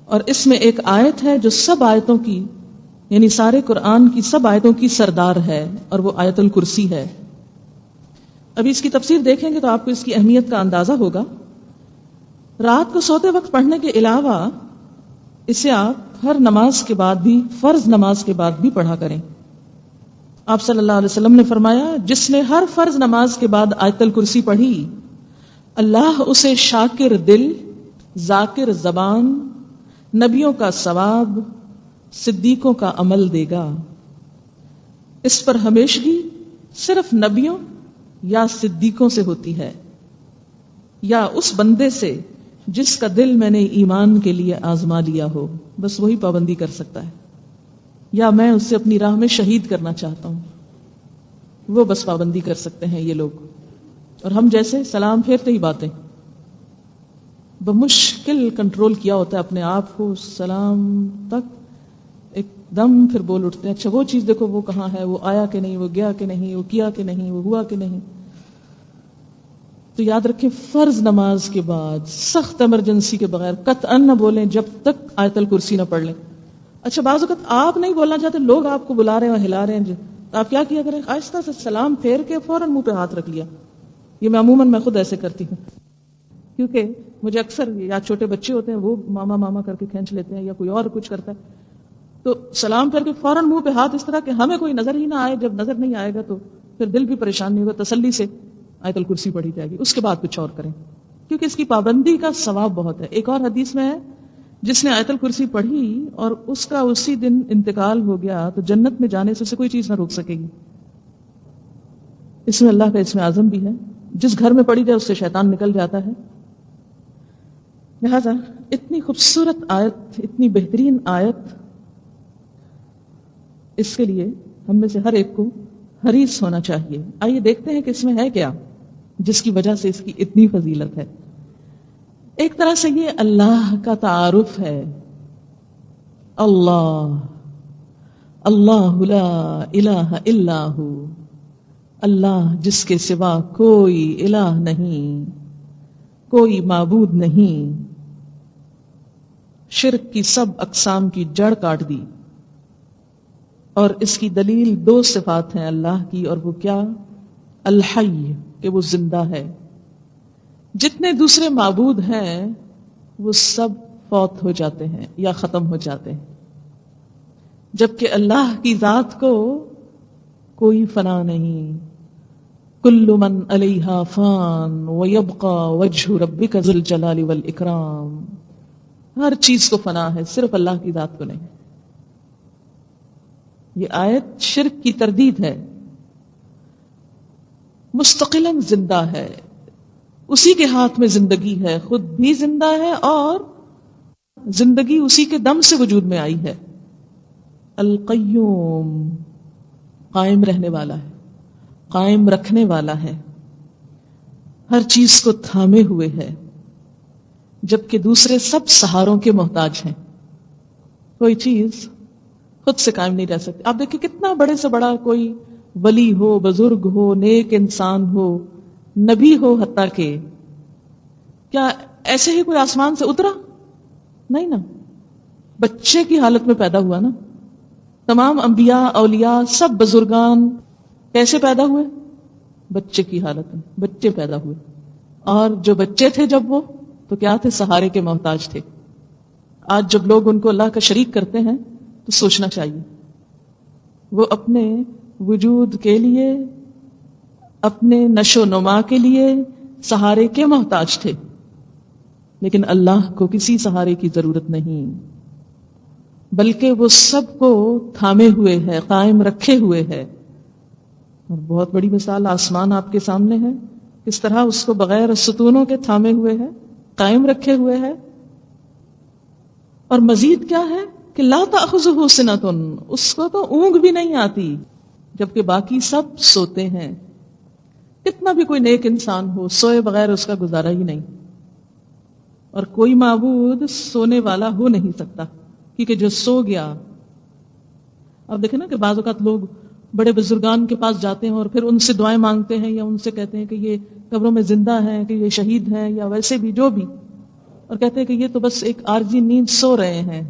اور اس میں ایک آیت ہے جو سب آیتوں کی یعنی سارے قرآن کی سب آیتوں کی سردار ہے، اور وہ آیت الکرسی ہے۔ ابھی اس کی تفسیر دیکھیں گے تو آپ کو اس کی اہمیت کا اندازہ ہوگا۔ رات کو سوتے وقت پڑھنے کے علاوہ اسے آپ ہر نماز کے بعد بھی، فرض نماز کے بعد بھی پڑھا کریں۔ آپ صلی اللہ علیہ وسلم نے فرمایا، جس نے ہر فرض نماز کے بعد آیت الکرسی پڑھی، اللہ اسے شاکر دل، ذاکر زبان، نبیوں کا ثواب، صدیقوں کا عمل دے گا۔ اس پر ہمیشگی صرف نبیوں یا صدیقوں سے ہوتی ہے، یا اس بندے سے جس کا دل میں نے ایمان کے لیے آزما لیا ہو، بس وہی پابندی کر سکتا ہے، یا میں اسے اپنی راہ میں شہید کرنا چاہتا ہوں، وہ بس پابندی کر سکتے ہیں یہ لوگ۔ اور ہم جیسے سلام پھیرتے ہی باتیں، بمشکل کنٹرول کیا ہوتا ہے اپنے آپ کو، سلام تک ایک دم پھر بول اٹھتے ہیں، اچھا وہ چیز دیکھو وہ کہاں ہے، وہ آیا کہ نہیں، وہ گیا کہ نہیں، وہ کیا کہ نہیں، وہ ہوا کہ نہیں۔ تو یاد رکھیں، فرض نماز کے بعد سخت ایمرجنسی کے بغیر قطعاً نہ بولیں جب تک آیت الکرسی نہ پڑھ لیں۔ اچھا بعض وقت آپ نہیں بولنا چاہتے، لوگ آپ کو بلا رہے ہیں اور ہلا رہے ہیں، تو آپ کیا کیا کریں، آہستہ سے سلام پھیر کے فوراً منہ پہ ہاتھ رکھ لیا۔ یہ میں عموماً میں خود ایسے کرتی ہوں، کیونکہ مجھے اکثر یا چھوٹے بچے ہوتے ہیں وہ ماما ماما کر کے کھینچ لیتے ہیں، یا کوئی اور کچھ کرتا ہے، تو سلام کر کے فوراً منہ پہ ہاتھ، اس طرح کہ ہمیں کوئی نظر ہی نہ آئے۔ جب نظر نہیں آئے گا تو پھر دل بھی پریشان نہیں ہوگا، تسلی سے آیت الکرسی پڑھی جائے گی، اس کے بعد کچھ اور کریں، کیونکہ اس کی پابندی کا ثواب بہت ہے۔ ایک اور حدیث میں ہے، جس نے آیت الکرسی پڑھی اور اس کا اسی دن انتقال ہو گیا تو جنت میں جانے سے اسے کوئی چیز نہ روک سکے گی۔ اس میں اللہ کا اسم اعظم بھی ہے، جس گھر میں پڑھی جائے اس سے شیطان نکل جاتا ہے۔ لہذا اتنی خوبصورت آیت، اتنی بہترین آیت، اس کے لیے ہم میں سے ہر ایک کو حریص ہونا چاہیے۔ آئیے دیکھتے ہیں کہ اس میں ہے کیا جس کی وجہ سے اس کی اتنی فضیلت ہے۔ ایک طرح سے یہ اللہ کا تعارف ہے، اللہ، اللہ لا الہ الا ہو، اللہ جس کے سوا کوئی الہ نہیں، کوئی معبود نہیں۔ شرک کی سب اقسام کی جڑ کاٹ دی، اور اس کی دلیل دو صفات ہیں اللہ کی، اور وہ کیا؟ الحی، کہ وہ زندہ ہے۔ جتنے دوسرے معبود ہیں وہ سب فوت ہو جاتے ہیں یا ختم ہو جاتے ہیں، جبکہ اللہ کی ذات کو کوئی فنا نہیں۔ کل من علیہا فان ویبقى وجہ ربک ذو الجلال والاکرام۔ ہر چیز کو فنا ہے، صرف اللہ کی ذات کو نہیں۔ یہ آیت شرک کی تردید ہے، مستقلاً زندہ ہے، اسی کے ہاتھ میں زندگی ہے، خود بھی زندہ ہے اور زندگی اسی کے دم سے وجود میں آئی ہے۔ القیوم، قائم رہنے والا ہے، قائم رکھنے والا ہے، ہر چیز کو تھامے ہوئے ہے، جبکہ دوسرے سب سہاروں کے محتاج ہیں۔ کوئی چیز خود سے قائم نہیں رہ سکتی۔ آپ دیکھیں کتنا بڑے سے بڑا کوئی ولی ہو، بزرگ ہو، نیک انسان ہو، نبی ہو حتیٰ کہ، کیا ایسے ہی کوئی آسمان سے اترا؟ نہیں نا، بچے کی حالت میں پیدا ہوا نا۔ تمام انبیاء، اولیاء، سب بزرگان کیسے پیدا ہوئے؟ بچے کی حالت میں، بچے پیدا ہوئے۔ اور جو بچے تھے جب وہ تو کیا تھے؟ سہارے کے محتاج تھے۔ آج جب لوگ ان کو اللہ کا شریک کرتے ہیں تو سوچنا چاہیے، وہ اپنے وجود کے لیے، اپنے نشو و نما کے لیے سہارے کے محتاج تھے، لیکن اللہ کو کسی سہارے کی ضرورت نہیں، بلکہ وہ سب کو تھامے ہوئے ہے، قائم رکھے ہوئے ہے۔ اور بہت بڑی مثال آسمان آپ کے سامنے ہے، کس طرح اس کو بغیر ستونوں کے تھامے ہوئے ہے، قائم رکھے ہوئے ہے۔ اور مزید کیا ہے کہ لا تأخذہ سنۃ، اس کو تو اونگ بھی نہیں آتی، جبکہ باقی سب سوتے ہیں۔ کتنا بھی کوئی نیک انسان ہو، سوئے بغیر اس کا گزارا ہی نہیں، اور کوئی معبود سونے والا ہو نہیں سکتا، کیونکہ جو سو گیا۔ اب دیکھیں نا کہ بعض اوقات لوگ بڑے بزرگان کے پاس جاتے ہیں اور پھر ان سے دعائیں مانگتے ہیں، یا ان سے کہتے ہیں کہ یہ قبروں میں زندہ ہیں، کہ یہ شہید ہیں، یا ویسے بھی جو بھی، اور کہتے ہیں کہ یہ تو بس ایک عارضی نیند، سو رہے ہیں.